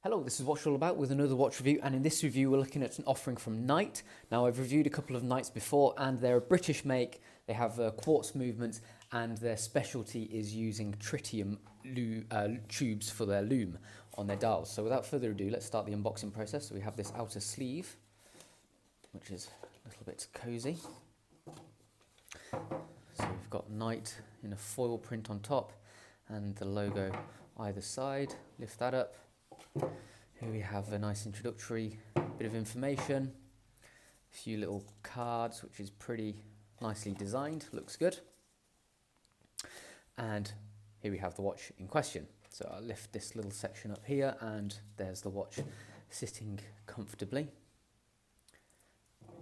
Hello, this is Watch All About with another watch review, and in this review we're looking at an offering from Nite. Now, I've reviewed a couple of Nites before and they're a British make. They have quartz movements and their specialty is using tritium tubes for their lume on their dials. So without further ado, let's start the unboxing process. So we have this outer sleeve, which is a little bit cozy. So we've got Nite in a foil print on top and the logo either side. Lift that up. Here we have a nice introductory bit of information, a few little cards, which is pretty nicely designed, looks good. And here we have the watch in question. So I'll lift this little section up here and there's the watch sitting comfortably.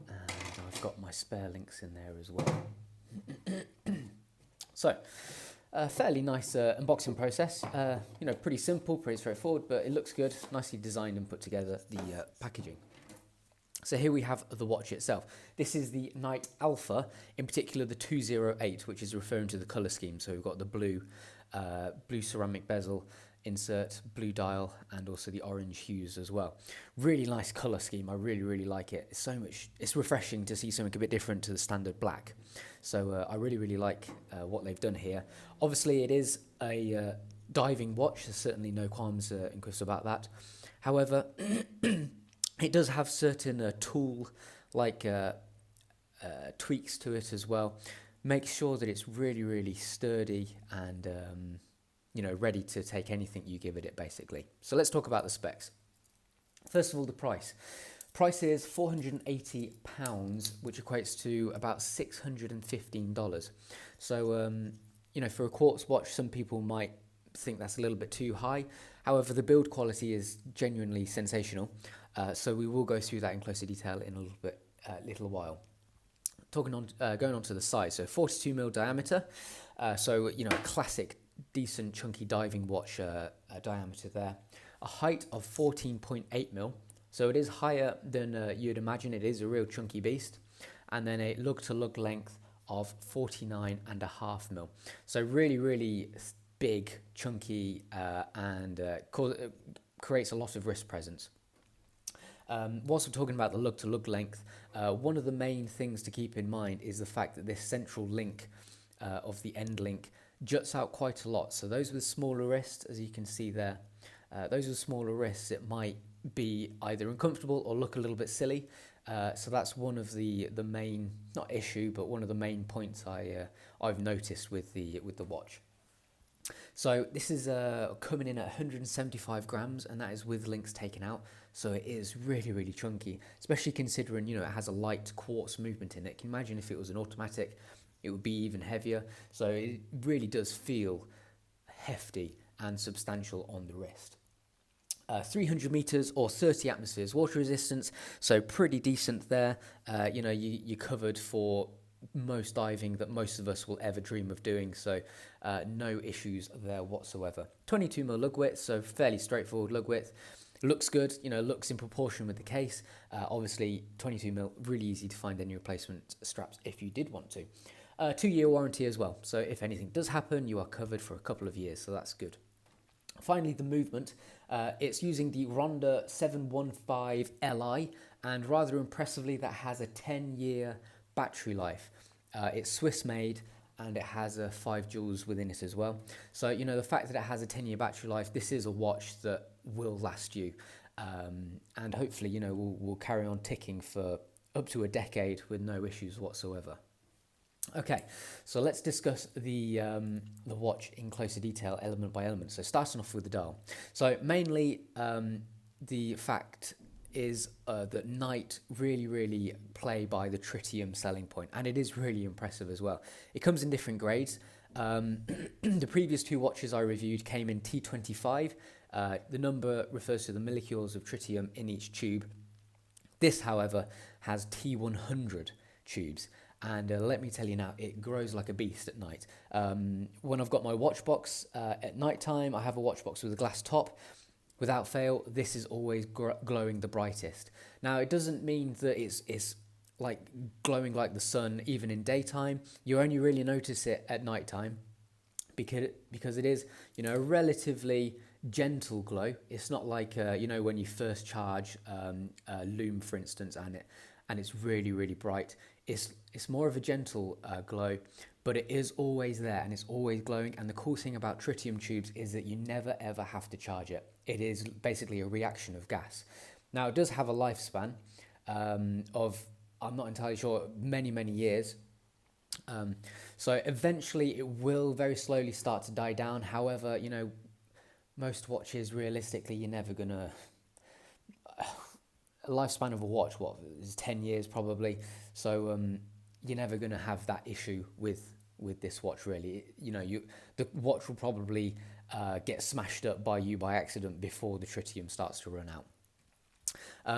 And I've got my spare links in there as well. So, a fairly nice unboxing process, pretty simple, pretty straightforward, but it looks good, nicely designed and put together, the packaging. So here we have the watch itself. This is the Nite Alpha, in particular the 208, which is referring to the colour scheme. So we've got the blue ceramic bezel insert, blue dial, and also the orange hues as well. Really nice colour scheme, I really like it. It's refreshing to see something a bit different to the standard black. So I really like what they've done here. Obviously it is a diving watch, there's certainly no qualms in Chris about that. However, it does have certain tool like tweaks to it as well. Make sure that it's really sturdy and ready to take anything you give it basically. So let's talk about the specs. First of all, the price. Price is £480, which equates to about $615. So, for a quartz watch, some people might think that's a little bit too high. However, the build quality is genuinely sensational. So we will go through that in closer detail in a little while. Going on to the size, so 42mm diameter. So, a classic, decent, chunky diving watch diameter there. A height of 14.8mm. So it is higher than you'd imagine. It is a real chunky beast. And then a lug-to-lug length of 49.5mm. So really big, chunky, and creates a lot of wrist presence. Whilst we're talking about the lug-to-lug length, one of the main things to keep in mind is the fact that this central link of the end link juts out quite a lot. So those with smaller wrists, as you can see there, those with smaller wrists, it might be either uncomfortable or look a little bit silly. So that's one of the main, not issue, but one of the main points I've noticed with the watch. So this is coming in at 175 grams, and that is with links taken out. So it is really chunky, especially considering it has a light quartz movement in it. Can you imagine if it was an automatic? It would be even heavier. So it really does feel hefty and substantial on the wrist. 300 meters or 30 atmospheres water resistance, so pretty decent there. You're covered for most diving that most of us will ever dream of doing, so no issues there whatsoever. 22mm lug width, so fairly straightforward lug width. Looks good, looks in proportion with the case. Obviously 22mm, really easy to find any replacement straps if you did want to. 2-year warranty as well, so if anything does happen, you are covered for a couple of years, so that's good. Finally, the movement. It's using the Ronda 715 Li, and rather impressively, that has a 10-year battery life. It's Swiss made and it has 5 joules within it as well. So, the fact that it has a 10-year battery life, this is a watch that will last you. And hopefully, we'll carry on ticking for up to a decade with no issues whatsoever. Okay, so let's discuss the watch in closer detail, element by element. So starting off with the dial. So mainly the fact is that Nite really play by the tritium selling point, and it is really impressive as well. It comes in different grades. The previous 2 watches I reviewed came in T25. The number refers to the molecules of tritium in each tube. This, however, has T100 tubes. And let me tell you now, it grows like a beast at night. When I've got my watch box at night time, I have a watch box with a glass top. Without fail, this is always glowing the brightest. Now, it doesn't mean that it's like glowing like the sun even in daytime. You only really notice it at night time. because it is, you know, a relatively gentle glow. It's not like you know, when you first charge Loom, for instance, and it's really bright. It's more of a gentle glow, but it is always there and it's always glowing. And the cool thing about tritium tubes is that you never ever have to charge it. It is basically a reaction of gas. Now it does have a lifespan of, I'm not entirely sure, many years. So eventually it will very slowly start to die down. However, you know, most watches, realistically, you're never gonna, a lifespan of a watch, what is 10 years probably. So you're never gonna have that issue with this watch, really. You know, the watch will probably get smashed up by you by accident before the tritium starts to run out.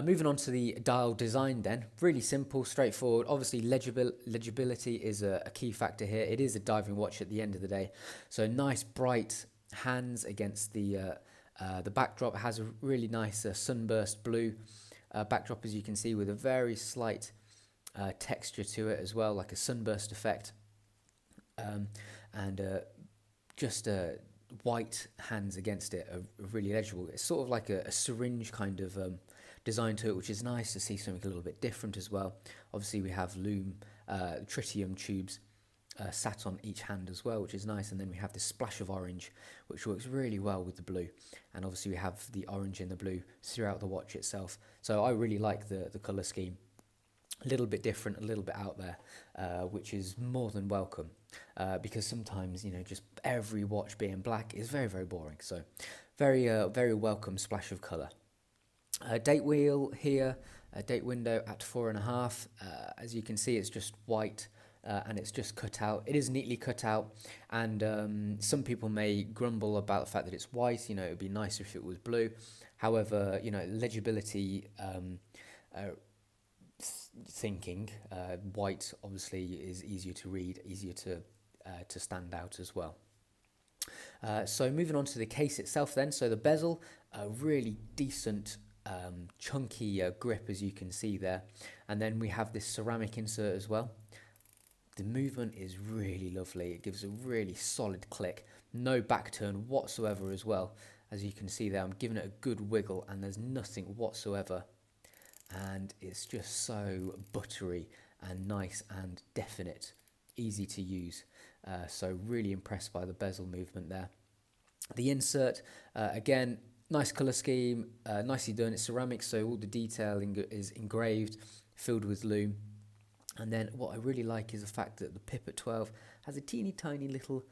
Moving on to the dial design then, really simple, straightforward. Obviously legibility is a key factor here. It is a diving watch at the end of the day. So nice bright hands against the backdrop. It has a really nice sunburst blue backdrop, as you can see, with a very slight texture to it as well, like a sunburst effect. And just white hands against it are really legible. It's sort of like a syringe kind of design to it, which is nice to see something a little bit different as well. Obviously we have Loom tritium tubes sat on each hand as well, which is nice. And then we have this splash of orange, which works really well with the blue. And obviously we have the orange and the blue throughout the watch itself. So I really like the colour scheme. A little bit different, a little bit out there, which is more than welcome, because sometimes, you know, just every watch being black is very boring. So very welcome splash of colour. Date wheel here, date window at 4.5. As you can see, it's just white and it's just cut out. It is neatly cut out, and some people may grumble about the fact that it's white. You know, it would be nicer if it was blue. However, you know, legibility thinking, white obviously is easier to read, easier to stand out as well. So moving on to the case itself then. So the bezel, a really decent chunky grip, as you can see there, and then we have this ceramic insert as well. The movement is really lovely. It gives a really solid click, no back turn whatsoever as well. As you can see there, I'm giving it a good wiggle and there's nothing whatsoever, and it's just so buttery and nice and definite, easy to use. So really impressed by the bezel movement there. The insert, again, nice colour scheme, nicely done. It's ceramic, so all the detailing is engraved, filled with Loom. And then what I really like is the fact that the pip at 12 has a teeny tiny little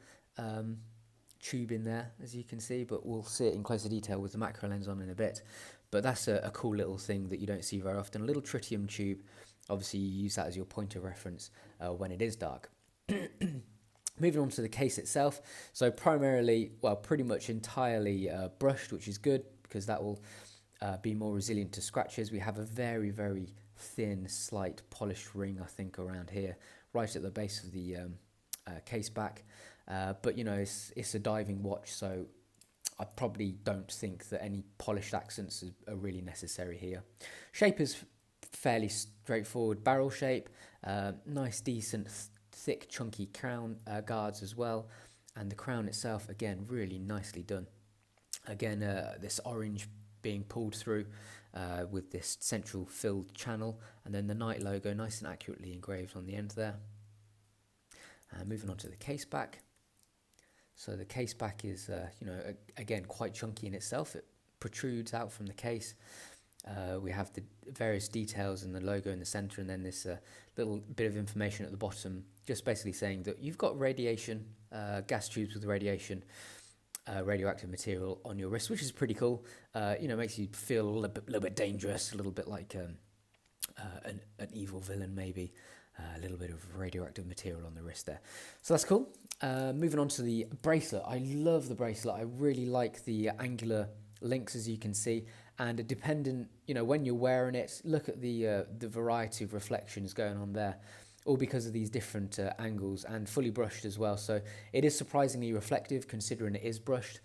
tube in there, as you can see, but we'll see it in closer detail with the macro lens on in a bit. But that's a cool little thing that you don't see very often. A little tritium tube. Obviously you use that as your point of reference when it is dark. Moving on to the case itself, so primarily, well, pretty much entirely brushed, which is good because that will be more resilient to scratches. We have a very thin, slight polished ring, I think, around here, right at the base of the case back. But you know, it's a diving watch, so I probably don't think that any polished accents are really necessary here. Shape is fairly straightforward, barrel shape, nice, decent, thick, chunky crown guards as well, and the crown itself, again, really nicely done. Again, this orange being pulled through with this central filled channel, and then the Nite logo nice and accurately engraved on the end there. Moving on to the case back. So the case back is, you know, again, quite chunky in itself. It protrudes out from the case. We have the various details and the logo in the center, and then this little bit of information at the bottom, just basically saying that you've got radiation, gas tubes with radiation, radioactive material on your wrist, which is pretty cool. You know, makes you feel a little bit dangerous, a little bit like an evil villain maybe. A little bit of radioactive material on the wrist there. So that's cool. Moving on to the bracelet. I love the bracelet. I really like the angular links, as you can see, and dependent, you know, when you're wearing it, look at the variety of reflections going on there, all because of these different angles, and fully brushed as well. So it is surprisingly reflective considering it is brushed,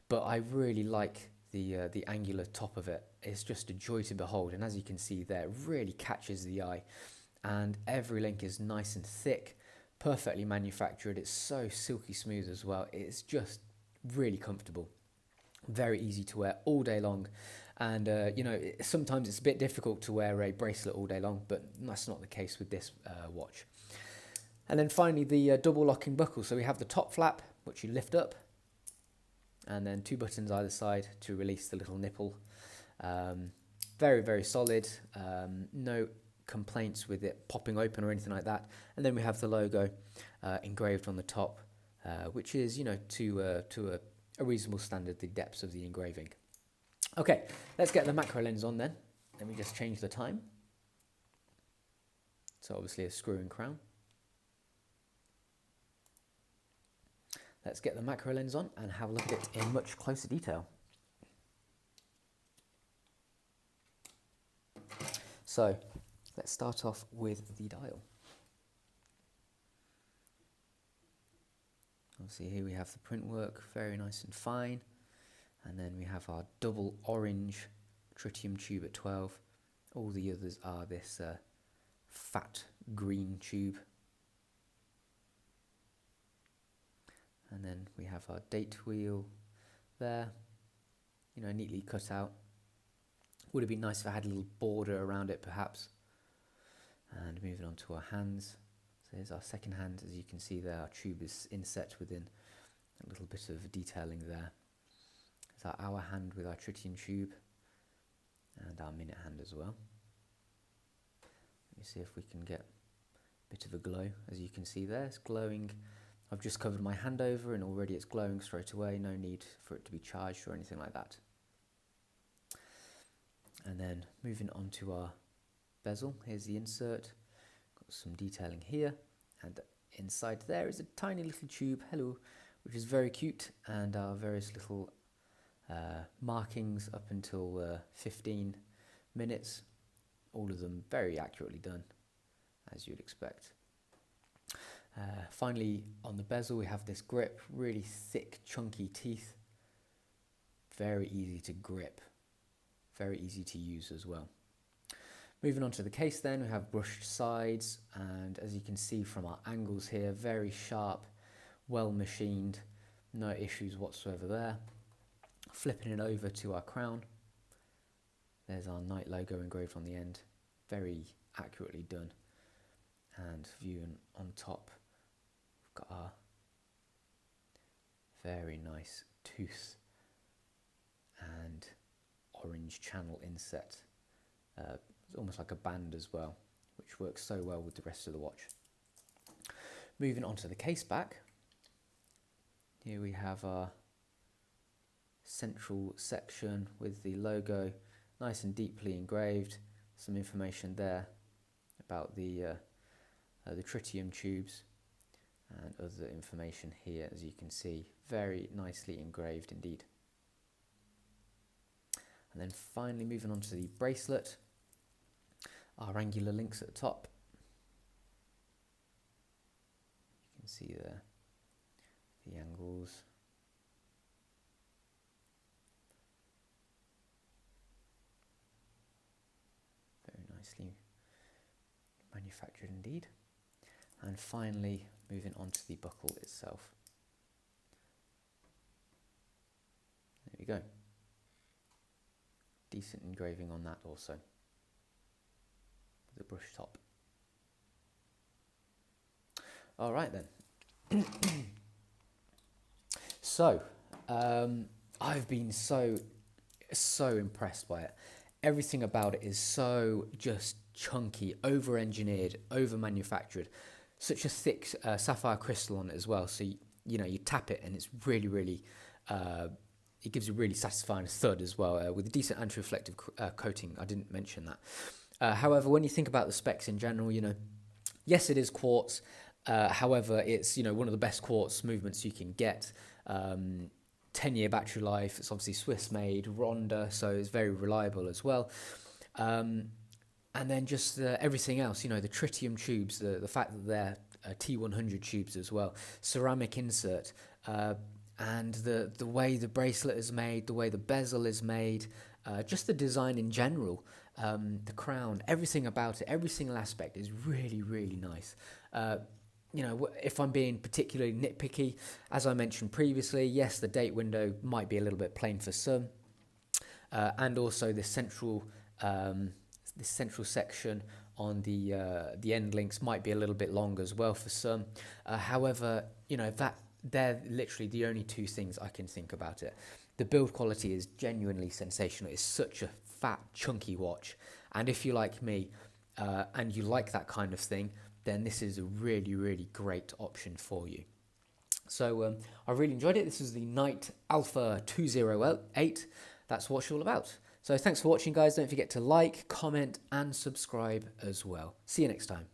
but I really like the angular top of it. It's just a joy to behold, and as you can see there, it really catches the eye. And every link is nice and thick, perfectly manufactured. It's so silky smooth as well. It's just really comfortable, very easy to wear all day long. And you know, sometimes it's a bit difficult to wear a bracelet all day long, but that's not the case with this watch. And then finally, the double locking buckle. So we have the top flap, which you lift up, and then 2 buttons either side to release the little nipple. Very, very solid. No complaints with it popping open or anything like that. And then we have the logo engraved on the top, which is, you know, to a reasonable standard, the depths of the engraving. Okay, let's get the macro lens on then. Let me just change the time. So obviously a screw-in crown. Let's get the macro lens on and have a look at it in much closer detail. So let's start off with the dial. Obviously here we have the print work, very nice and fine. And then we have our double orange tritium tube at 12. All the others are this fat green tube. And then we have our date wheel there, you know, neatly cut out. Would have been nice if I had a little border around it perhaps. And moving on to our hands. So here's our second hand. As you can see there, our tube is inset within a little bit of detailing there. It's our hour hand with our tritium tube and our minute hand as well. Let me see if we can get a bit of a glow. As you can see there, it's glowing. I've just covered my hand over and already it's glowing straight away. No need for it to be charged or anything like that. And then moving on to our bezel. Here's the insert. Got some detailing here, and inside there is a tiny little tube, hello, which is very cute, and our various little markings up until 15 minutes. All of them very accurately done, as you'd expect. Finally, on the bezel we have this grip, really thick, chunky teeth. Very easy to grip, very easy to use as well. Moving on to the case then, we have brushed sides, and as you can see from our angles here, very sharp, well machined, no issues whatsoever there. Flipping it over to our crown, there's our Nite logo engraved on the end, very accurately done. And viewing on top, we've got our very nice tooth and orange channel inset. It's almost like a band as well, which works so well with the rest of the watch. Moving on to the case back, here we have our central section with the logo nice and deeply engraved. Some information there about the tritium tubes and other information here, as you can see, very nicely engraved indeed. And then finally moving on to the bracelet, our angular links at the top. You can see there the angles. Very nicely manufactured indeed. And finally moving on to the buckle itself. There we go. Decent engraving on that also. The brush top. All right then. So, I've been so impressed by it. Everything about it is so just chunky, over-engineered, over-manufactured. Such a thick sapphire crystal on it as well. So you know you tap it and it's really it gives a really satisfying thud as well, with a decent anti-reflective coating. I didn't mention that. However, when you think about the specs in general, you know, yes, it is quartz. However, it's, you know, one of the best quartz movements you can get. 10-year battery life. It's obviously Swiss made, Ronda, so it's very reliable as well. And then just everything else, you know, the tritium tubes, the fact that they're T100 tubes as well, ceramic insert, and the way the bracelet is made, the way the bezel is made, just the design in general, the crown, everything about it, every single aspect is really nice. if I'm being particularly nitpicky, as I mentioned previously, yes, the date window might be a little bit plain for some, and also this central section on the end links might be a little bit long as well for some. However, they're literally the only two things I can think about it. The build quality is genuinely sensational. It's such a fat, chunky watch, and if you like me, and you like that kind of thing, then this is a really, really great option for you. So I really enjoyed it. This is the Nite Alpha 208. That's what it's all about. So thanks for watching, guys. Don't forget to like, comment, and subscribe as well. See you next time.